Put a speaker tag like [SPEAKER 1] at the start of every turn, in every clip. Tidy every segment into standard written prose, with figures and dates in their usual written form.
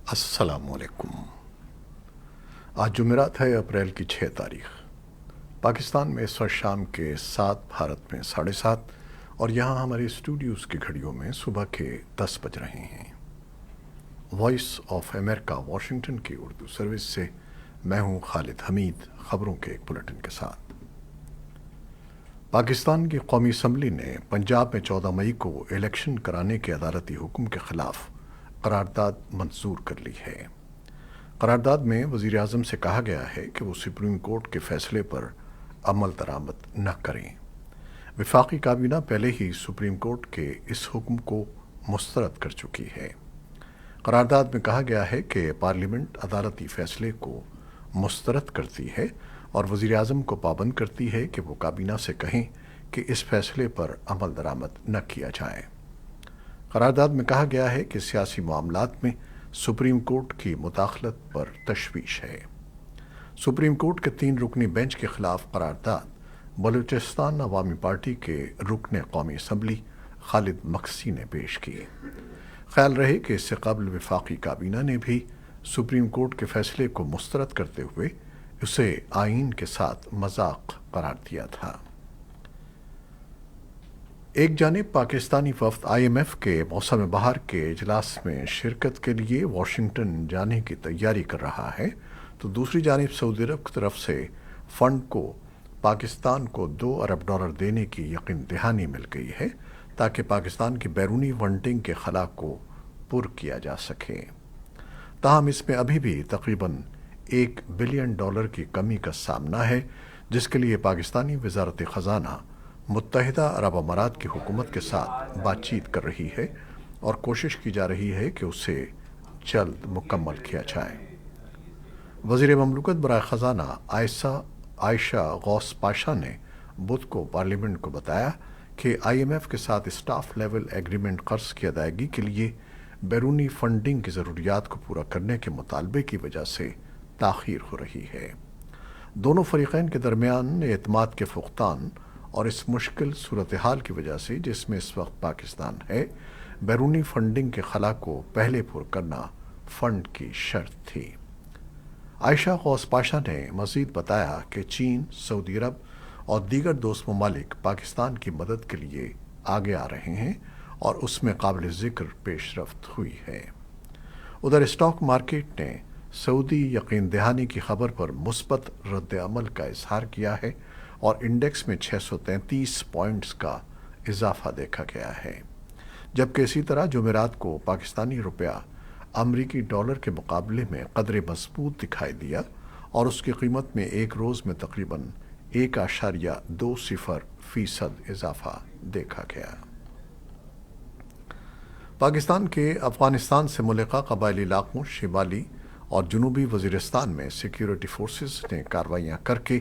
[SPEAKER 1] السلام علیکم۔ آج جمعرات ہے، اپریل کی 6 تاریخ۔ پاکستان میں اس وقت شام کے 7، بھارت میں 7:30 اور یہاں ہمارے اسٹوڈیوز کی گھڑیوں میں صبح کے 10 بج رہے ہیں۔ وائس آف امریکہ واشنگٹن کی اردو سروس سے میں ہوں خالد حمید، خبروں کے ایک بلیٹن کے ساتھ۔ پاکستان کی قومی اسمبلی نے پنجاب میں 14 مئی کو الیکشن کرانے کے عدالتی حکم کے خلاف قرارداد منظور کر لی ہے۔ قرارداد میں وزیر اعظم سے کہا گیا ہے کہ وہ سپریم کورٹ کے فیصلے پر عمل درآمد نہ کریں۔ وفاقی کابینہ پہلے ہی سپریم کورٹ کے اس حکم کو مسترد کر چکی ہے۔ قرارداد میں کہا گیا ہے کہ پارلیمنٹ عدالتی فیصلے کو مسترد کرتی ہے اور وزیر اعظم کو پابند کرتی ہے کہ وہ کابینہ سے کہیں کہ اس فیصلے پر عمل درآمد نہ کیا جائے۔ قرارداد میں کہا گیا ہے کہ سیاسی معاملات میں سپریم کورٹ کی مداخلت پر تشویش ہے۔ سپریم کورٹ کے 3 رکنی بینچ کے خلاف قرارداد بلوچستان عوامی پارٹی کے رکن قومی اسمبلی خالد مکسی نے پیش کی۔ خیال رہے کہ اس سے قبل وفاقی کابینہ نے بھی سپریم کورٹ کے فیصلے کو مسترد کرتے ہوئے اسے آئین کے ساتھ مذاق قرار دیا تھا۔ ایک جانب پاکستانی وفد IMF کے موسم بہار کے اجلاس میں شرکت کے لیے واشنگٹن جانے کی تیاری کر رہا ہے، تو دوسری جانب سعودی عرب کی طرف سے فنڈ کو پاکستان کو $2 ارب دینے کی یقین دہانی مل گئی ہے تاکہ پاکستان کی بیرونی فنڈنگ کے خلا کو پر کیا جا سکے۔ تاہم اس میں ابھی بھی تقریباً $1 بلین کی کمی کا سامنا ہے، جس کے لیے پاکستانی وزارت خزانہ متحدہ عرب امارات کی حکومت کے ساتھ بات چیت کر رہی ہے اور کوشش کی جا رہی ہے کہ اسے جلد مکمل کیا جائے۔ وزیر مملکت برائے خزانہ عائشہ غوث پاشا نے بدھ کو پارلیمنٹ کو بتایا کہ IMF کے ساتھ اسٹاف لیول ایگریمنٹ قرض کی ادائیگی کے لیے بیرونی فنڈنگ کی ضروریات کو پورا کرنے کے مطالبے کی وجہ سے تاخیر ہو رہی ہے۔ دونوں فریقین کے درمیان اعتماد کے فقدان اور اس مشکل صورتحال کی وجہ سے جس میں اس وقت پاکستان ہے، بیرونی فنڈنگ کے خلا کو پہلے پر کرنا فنڈ کی شرط تھی۔ عائشہ غوث پاشا نے مزید بتایا کہ چین، سعودی عرب اور دیگر دوست ممالک پاکستان کی مدد کے لیے آگے آ رہے ہیں اور اس میں قابل ذکر پیش رفت ہوئی ہے۔ ادھر اسٹاک مارکیٹ نے سعودی یقین دہانی کی خبر پر مثبت رد عمل کا اظہار کیا ہے اور انڈیکس میں 633 پوائنٹس کا اضافہ دیکھا گیا ہے، جبکہ اسی طرح جمعرات کو پاکستانی روپیہ امریکی ڈالر کے مقابلے میں قدرے مضبوط دکھائی دیا اور اس کی قیمت میں ایک روز میں تقریباً 1.20% اضافہ دیکھا گیا۔ پاکستان کے افغانستان سے ملحقہ قبائلی علاقوں شمالی اور جنوبی وزیرستان میں سیکیورٹی فورسز نے کارروائیاں کر کے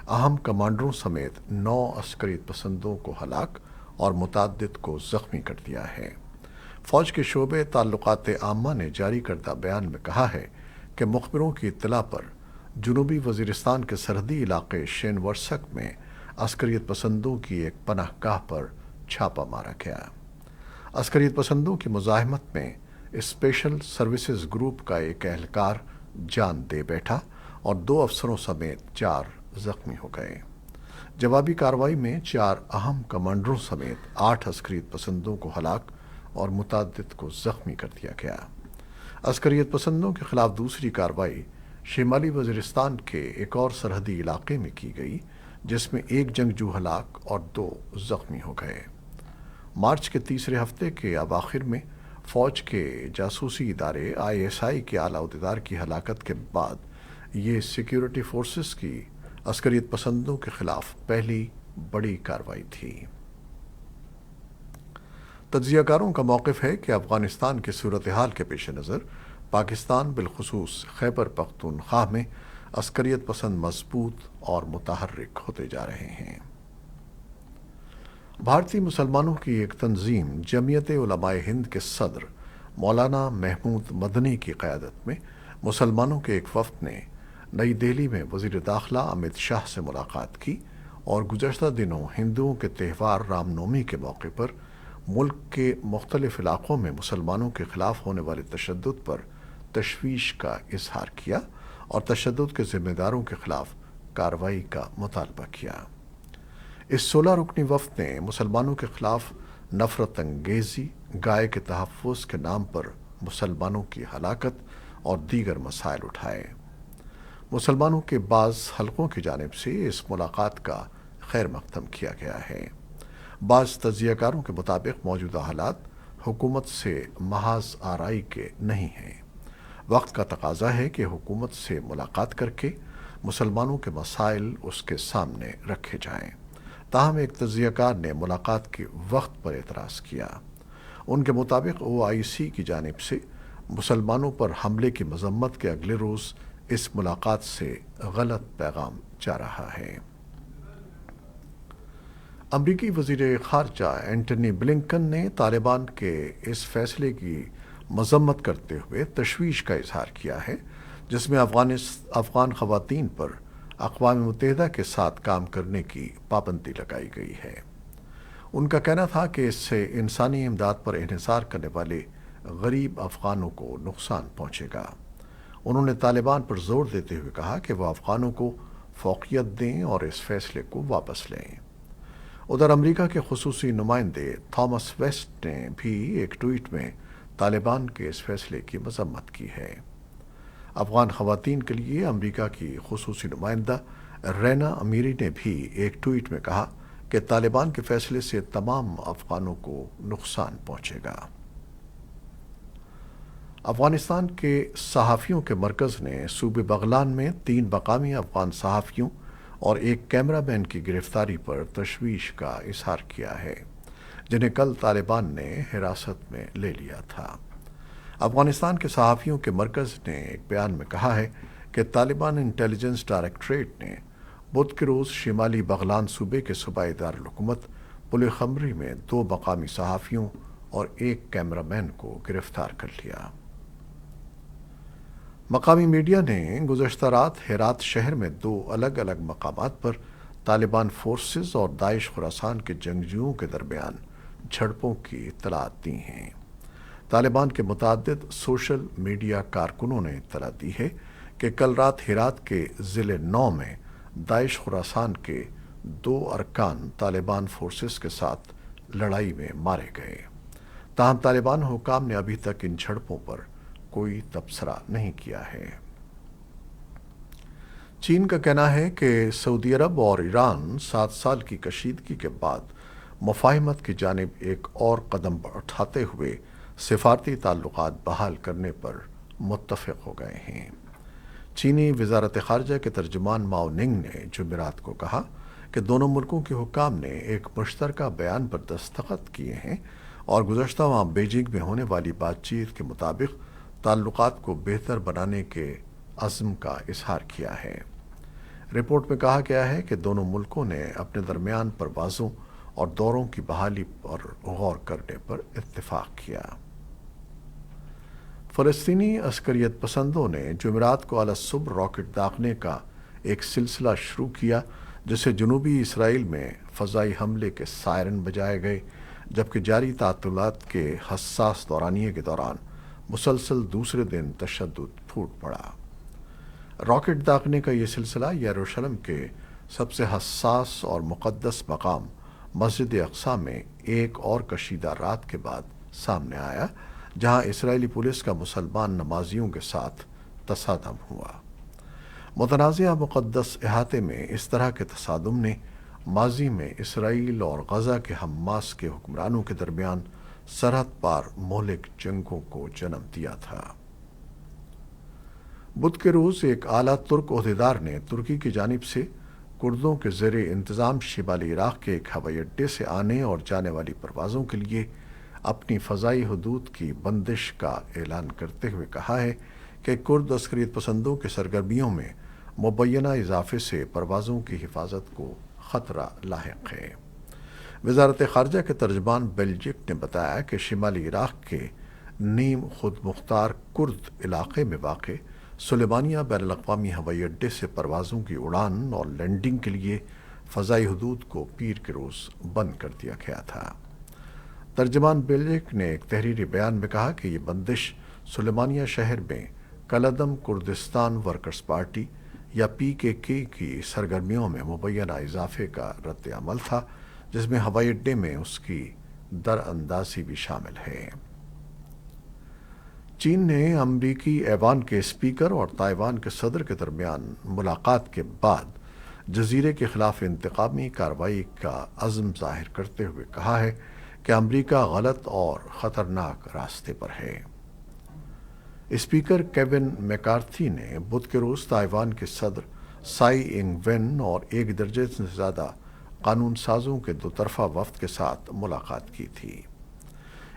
[SPEAKER 1] اہم کمانڈروں سمیت 9 عسکریت پسندوں کو ہلاک اور متعدد کو زخمی کر دیا ہے۔ فوج کے شعبے تعلقات عامہ نے جاری کردہ بیان میں کہا ہے کہ مخبروں کی اطلاع پر جنوبی وزیرستان کے سرحدی علاقے شین ورسک میں عسکریت پسندوں کی ایک پناہ گاہ پر چھاپا مارا گیا۔ عسکریت پسندوں کی مزاحمت میں اسپیشل سروسز گروپ کا ایک اہلکار جان دے بیٹھا اور 2 افسروں سمیت 4 زخمی ہو گئے۔ جوابی کارروائی میں 4 اہم کمانڈروں سمیت 8 عسکریت پسندوں کو ہلاک اور متعدد کو زخمی کر دیا گیا۔ عسکریت پسندوں کے خلاف دوسری کارروائی شمالی وزیرستان کے ایک اور سرحدی علاقے میں کی گئی، جس میں 1 جنگجو ہلاک اور 2 زخمی ہو گئے۔ مارچ کے تیسرے ہفتے کے اواخر میں فوج کے جاسوسی ادارے ISI کے اعلیٰ عہدیدار کی ہلاکت کے بعد یہ سیکیورٹی فورسز کی عسکریت پسندوں کے خلاف پہلی بڑی کارروائی تھی۔ تجزیہ کاروں کا موقف ہے کہ افغانستان کی صورتحال کے پیش نظر پاکستان بالخصوص خیبر پختونخوا میں عسکریت پسند مضبوط اور متحرک ہوتے جا رہے ہیں۔ بھارتی مسلمانوں کی ایک تنظیم جمعیت علماء ہند کے صدر مولانا محمود مدنی کی قیادت میں مسلمانوں کے ایک وفد نے نئی دہلی میں وزیر داخلہ امت شاہ سے ملاقات کی اور گزشتہ دنوں ہندوؤں کے تہوار رام نومی کے موقع پر ملک کے مختلف علاقوں میں مسلمانوں کے خلاف ہونے والے تشدد پر تشویش کا اظہار کیا اور تشدد کے ذمہ داروں کے خلاف کارروائی کا مطالبہ کیا۔ اس 16 رکنی وفد نے مسلمانوں کے خلاف نفرت انگیزی، گائے کے تحفظ کے نام پر مسلمانوں کی ہلاکت اور دیگر مسائل اٹھائے۔ مسلمانوں کے بعض حلقوں کی جانب سے اس ملاقات کا خیر مقدم کیا گیا ہے۔ بعض تجزیہ کاروں کے مطابق موجودہ حالات حکومت سے محض آرائی کے نہیں ہیں۔ وقت کا تقاضا ہے کہ حکومت سے ملاقات کر کے مسلمانوں کے مسائل اس کے سامنے رکھے جائیں۔ تاہم ایک تجزیہ کار نے ملاقات کے وقت پر اعتراض کیا۔ ان کے مطابق OIC کی جانب سے مسلمانوں پر حملے کی مذمت کے اگلے روز اس ملاقات سے غلط پیغام جا رہا ہے۔ امریکی وزیر خارجہ اینٹنی بلنکن نے طالبان کے اس فیصلے کی مذمت کرتے ہوئے تشویش کا اظہار کیا ہے جس میں افغان خواتین پر اقوام متحدہ کے ساتھ کام کرنے کی پابندی لگائی گئی ہے۔ ان کا کہنا تھا کہ اس سے انسانی امداد پر انحصار کرنے والے غریب افغانوں کو نقصان پہنچے گا۔ انہوں نے طالبان پر زور دیتے ہوئے کہا کہ وہ افغانوں کو فوقیت دیں اور اس فیصلے کو واپس لیں۔ ادھر امریکہ کے خصوصی نمائندے تھامس ویسٹ نے بھی ایک ٹویٹ میں طالبان کے اس فیصلے کی مذمت کی ہے۔ افغان خواتین کے لیے امریکہ کی خصوصی نمائندہ رینا امیری نے بھی ایک ٹویٹ میں کہا کہ طالبان کے فیصلے سے تمام افغانوں کو نقصان پہنچے گا۔ افغانستان کے صحافیوں کے مرکز نے صوبے بغلان میں 3 مقامی افغان صحافیوں اور ایک کیمرہ مین کی گرفتاری پر تشویش کا اظہار کیا ہے، جنہیں کل طالبان نے حراست میں لے لیا تھا۔ افغانستان کے صحافیوں کے مرکز نے ایک بیان میں کہا ہے کہ طالبان انٹیلیجنس ڈائریکٹوریٹ نے بدھ کے روز شمالی بغلان صوبے کے صوبائی دارالحکومت پل خمری میں 2 مقامی صحافیوں اور ایک کیمرہ مین کو گرفتار کر لیا۔ مقامی میڈیا نے گزشتہ رات ہرات شہر میں 2 الگ الگ مقامات پر طالبان فورسز اور داعش خراسان کے جنگجوؤں کے درمیان جھڑپوں کی اطلاعات دی ہیں۔ طالبان کے متعدد سوشل میڈیا کارکنوں نے اطلاع دی ہے کہ کل رات ہرات کے ضلع 9 میں داعش خراسان کے 2 ارکان طالبان فورسز کے ساتھ لڑائی میں مارے گئے۔ تاہم طالبان حکام نے ابھی تک ان جھڑپوں پر کوئی تبصرہ نہیں کیا ہے۔ چین کا کہنا ہے کہ سعودی عرب اور ایران 7 سال کی کشیدگی کے بعد مفاہمت کی جانب ایک اور قدم اٹھاتے ہوئے سفارتی تعلقات بحال کرنے پر متفق ہو گئے ہیں۔ چینی وزارت خارجہ کے ترجمان ماؤ ننگ نے جمعرات کو کہا کہ دونوں ملکوں کے حکام نے ایک مشترکہ بیان پر دستخط کیے ہیں اور گزشتہ ماہ بیجنگ میں ہونے والی بات چیت کے مطابق تعلقات کو بہتر بنانے کے عزم کا اظہار کیا ہے۔ رپورٹ میں کہا گیا ہے کہ دونوں ملکوں نے اپنے درمیان پروازوں اور دوروں کی بحالی پر غور کرنے پر اتفاق کیا۔ فلسطینی عسکریت پسندوں نے جمعرات کو الصبح راکٹ داغنے کا ایک سلسلہ شروع کیا جسے جنوبی اسرائیل میں فضائی حملے کے سائرن بجائے گئے، جبکہ جاری تعطیلات کے حساس دورانیے کے دوران مسلسل دوسرے دن تشدد پھوٹ پڑا۔ راکٹ داغنے کا یہ سلسلہ یروشلم کے سب سے حساس اور مقدس مقام مسجد اقصیٰ میں ایک اور کشیدہ رات کے بعد سامنے آیا، جہاں اسرائیلی پولیس کا مسلمان نمازیوں کے ساتھ تصادم ہوا۔ متنازعہ مقدس احاطے میں اس طرح کے تصادم نے ماضی میں اسرائیل اور غزہ کے حماس کے حکمرانوں کے درمیان سرحد پار مہلک جنگوں کو جنم دیا تھا۔ بدھ کے روز ایک اعلیٰ ترک عہدیدار نے ترکی کی جانب سے کردوں کے زیر انتظام شمالی عراق کے ایک ہوائی اڈے سے آنے اور جانے والی پروازوں کے لیے اپنی فضائی حدود کی بندش کا اعلان کرتے ہوئے کہا ہے کہ کرد عسکریت پسندوں کے سرگرمیوں میں مبینہ اضافے سے پروازوں کی حفاظت کو خطرہ لاحق ہے۔ وزارت خارجہ کے ترجمان بیلجک نے بتایا کہ شمالی عراق کے نیم خود مختار کرد علاقے میں واقع سلیمانیہ بین الاقوامی ہوائی اڈے سے پروازوں کی اڑان اور لینڈنگ کے لیے فضائی حدود کو پیر کے روز بند کر دیا گیا تھا۔ ترجمان بیلجک نے ایک تحریری بیان میں کہا کہ یہ بندش سلیمانیہ شہر میں کلدم کردستان ورکرز پارٹی یا PKK کی سرگرمیوں میں مبینہ اضافے کا رد عمل تھا، جس میں ہوائی اڈے میں اس کی دراندازی بھی شامل ہے۔ چین نے امریکی ایوان کے اسپیکر اور تائیوان کے صدر کے درمیان ملاقات کے بعد جزیرے کے خلاف انتقامی کارروائی کا عزم ظاہر کرتے ہوئے کہا ہے کہ امریکہ غلط اور خطرناک راستے پر ہے۔ اسپیکر کیون میکارتھی نے بدھ کے روز تائیوان کے صدر سائی انگ وین اور ایک درجن سے زیادہ قانون سازوں کے دو طرفہ وفد کے ساتھ ملاقات کی تھی۔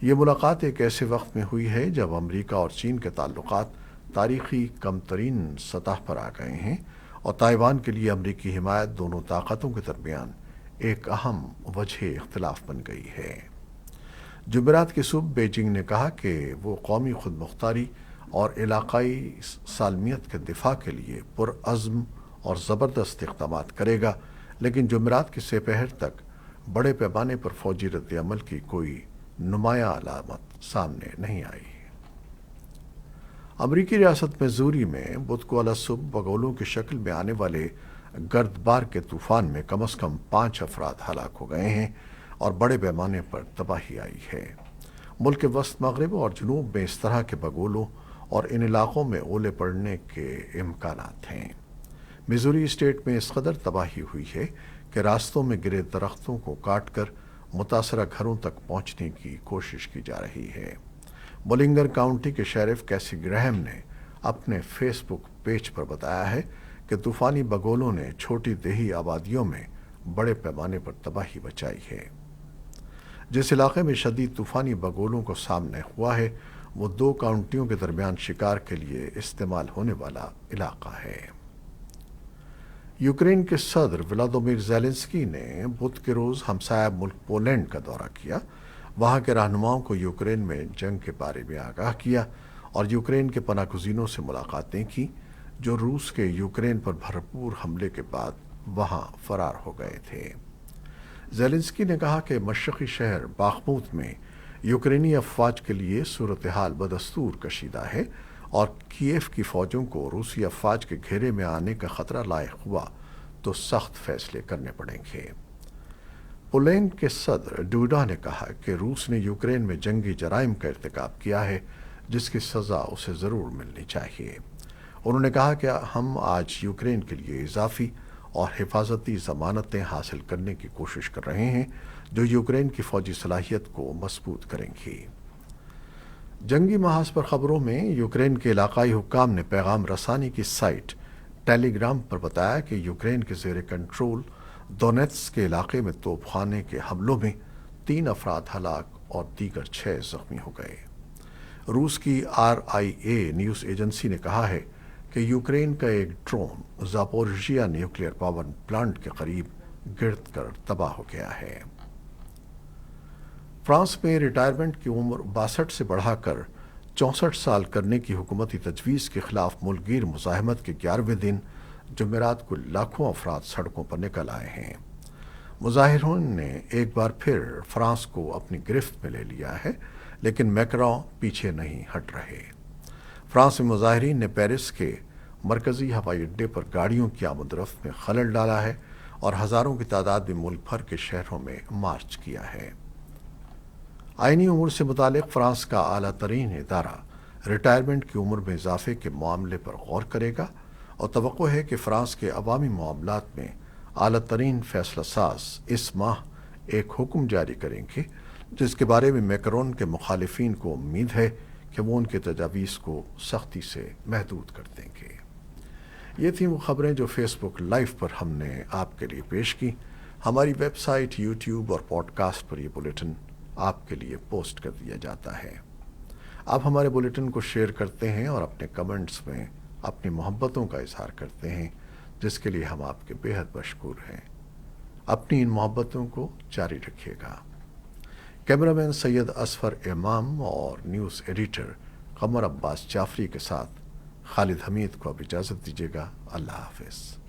[SPEAKER 1] یہ ملاقات ایک ایسے وقت میں ہوئی ہے جب امریکہ اور چین کے تعلقات تاریخی کم ترین سطح پر آ گئے ہیں اور تائیوان کے لیے امریکی حمایت دونوں طاقتوں کے درمیان ایک اہم وجہ اختلاف بن گئی ہے۔ جمعرات کی صبح بیجنگ نے کہا کہ وہ قومی خود مختاری اور علاقائی سالمیت کے دفاع کے لیے پرعزم اور زبردست اقدامات کرے گا، لیکن جمعرات کی سپہر تک بڑے پیمانے پر فوجی رد عمل کی کوئی نمایاں علامت سامنے نہیں آئی۔ امریکی ریاست میزوری میں بدھ کو الصبح بگولوں کی شکل میں آنے والے گرد بار کے طوفان میں کم از کم 5 افراد ہلاک ہو گئے ہیں اور بڑے پیمانے پر تباہی آئی ہے۔ ملک کے وسط مغرب اور جنوب میں اس طرح کے بگولوں اور ان علاقوں میں اولے پڑنے کے امکانات ہیں۔ میزوری اسٹیٹ میں اس قدر تباہی ہوئی ہے کہ راستوں میں گرے درختوں کو کاٹ کر متاثرہ گھروں تک پہنچنے کی کوشش کی جا رہی ہے۔ بولنگر کاؤنٹی کے شیرف کیسی گرہم نے اپنے فیس بک پیج پر بتایا ہے کہ طوفانی بگولوں نے چھوٹی دیہی آبادیوں میں بڑے پیمانے پر تباہی مچائی ہے۔ جس علاقے میں شدید طوفانی بگولوں کو سامنے ہوا ہے وہ 2 کاؤنٹیوں کے درمیان شکار کے لیے استعمال ہونے والا علاقہ ہے۔ یوکرین کے صدر ولادیمیر زیلنسکی نے بدھ کے روز ہمسایہ ملک پولینڈ کا دورہ کیا، وہاں کے رہنماؤں کو یوکرین میں جنگ کے بارے میں آگاہ کیا اور یوکرین کے پناہ گزینوں سے ملاقاتیں کی جو روس کے یوکرین پر بھرپور حملے کے بعد وہاں فرار ہو گئے تھے۔ زیلنسکی نے کہا کہ مشرقی شہر باخموت میں یوکرینی افواج کے لیے صورتحال بدستور کشیدہ ہے اور کیف کی فوجوں کو روسی افواج کے گھیرے میں آنے کا خطرہ لاحق ہوا تو سخت فیصلے کرنے پڑیں گے۔ پولینڈ کے صدر ڈوڈا نے کہا کہ روس نے یوکرین میں جنگی جرائم کا ارتکاب کیا ہے جس کی سزا اسے ضرور ملنی چاہیے۔ انہوں نے کہا کہ ہم آج یوکرین کے لیے اضافی اور حفاظتی ضمانتیں حاصل کرنے کی کوشش کر رہے ہیں جو یوکرین کی فوجی صلاحیت کو مضبوط کریں گی۔ جنگی محاذ پر خبروں میں یوکرین کے علاقائی حکام نے پیغام رسانی کی سائٹ ٹیلی گرام پر بتایا کہ یوکرین کے زیر کنٹرول دونیتسک کے علاقے میں توپ خانے کے حملوں میں 3 افراد ہلاک اور دیگر 6 زخمی ہو گئے۔ روس کی RIA نیوز ایجنسی نے کہا ہے کہ یوکرین کا ایک ڈرون زاپورژیا نیوکلیئر پاور پلانٹ کے قریب گرد کر تباہ ہو گیا ہے۔ فرانس میں ریٹائرمنٹ کی عمر 62 سے بڑھا کر 64 سال کرنے کی حکومتی تجویز کے خلاف ملک گیر مزاحمت کے 11ویں دن جمعرات کو لاکھوں افراد سڑکوں پر نکل آئے ہیں۔ مظاہرین نے ایک بار پھر فرانس کو اپنی گرفت میں لے لیا ہے، لیکن میکروں پیچھے نہیں ہٹ رہے۔ فرانس میں مظاہرین نے پیرس کے مرکزی ہوائی اڈے پر گاڑیوں کی آمد و رفت میں خلل ڈالا ہے اور ہزاروں کی تعداد میں ملک بھر کے شہروں میں مارچ کیا ہے۔ آئینی امور سے متعلق فرانس کا اعلیٰ ترین ادارہ ریٹائرمنٹ کی عمر میں اضافے کے معاملے پر غور کرے گا اور توقع ہے کہ فرانس کے عوامی معاملات میں اعلیٰ ترین فیصلہ ساز اس ماہ ایک حکم جاری کریں گے جس کے بارے میں میکرون کے مخالفین کو امید ہے کہ وہ ان کے تجاویز کو سختی سے محدود کر دیں گے۔ یہ تھیں وہ خبریں جو فیس بک لائیو پر ہم نے آپ کے لیے پیش کی۔ ہماری ویب سائٹ، یوٹیوب اور پوڈ کاسٹ پر یہ بلیٹن آپ کے لیے پوسٹ کر دیا جاتا ہے۔ آپ ہمارے بلیٹن کو شیئر کرتے ہیں اور اپنے کمنٹس میں اپنی محبتوں کا اظہار کرتے ہیں، جس کے لیے ہم آپ کے بے حد مشکور ہیں۔ اپنی ان محبتوں کو جاری رکھیے گا۔ کیمرامین سید اصفر امام اور نیوز ایڈیٹر قمر عباس جعفری کے ساتھ خالد حمید کو اب اجازت دیجیے گا۔ اللہ حافظ۔